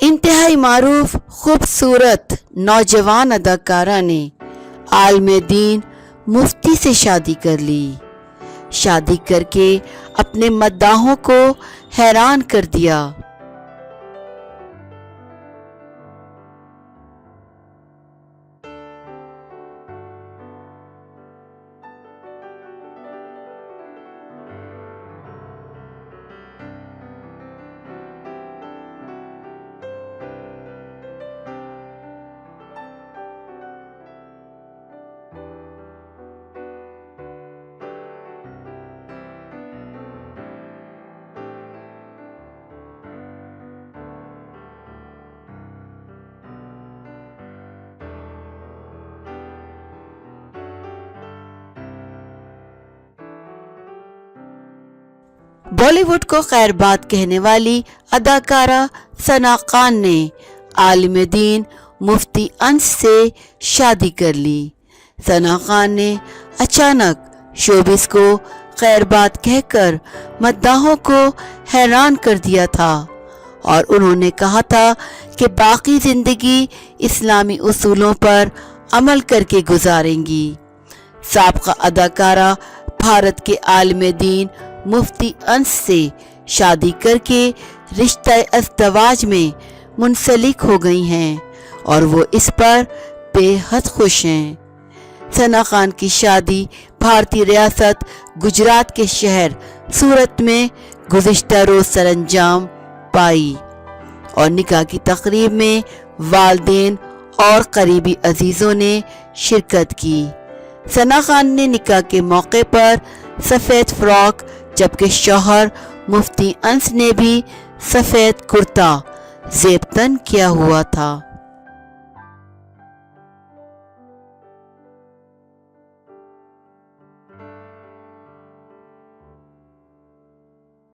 انتہائی معروف خوبصورت نوجوان اداکارہ نے عالم دین مفتی سے شادی کر لی۔ شادی کر کے اپنے مداحوں کو حیران کر دیا۔ بالی ووڈ کو خیر بات کہنے والی اداکارہ ثنا خان نے عالم دین مفتی انس سے شادی کر لی۔ ثنا خان نے اچانک شوبز کو خیر بات کہہ کر مداحوں کو حیران کر دیا تھا اور انہوں نے کہا تھا کہ باقی زندگی اسلامی اصولوں پر عمل کر کے گزاریں گی۔ سابقہ اداکارہ بھارت کے عالم دین مفتی انس سے شادی کر کے رشتہ ازدواج میں منسلک ہو گئی ہیں اور وہ اس پر بے حد خوش ہیں۔ ثنا خان کی شادی بھارتی ریاست گجرات کے شہر سورت میں گزشتہ روز سر انجام پائی اور نکاح کی تقریب میں والدین اور قریبی عزیزوں نے شرکت کی۔ ثنا خان نے نکاح کے موقع پر سفید فراک جبکہ شوہر مفتی انس نے بھی سفید کرتا زیب تن کیا ہوا تھا۔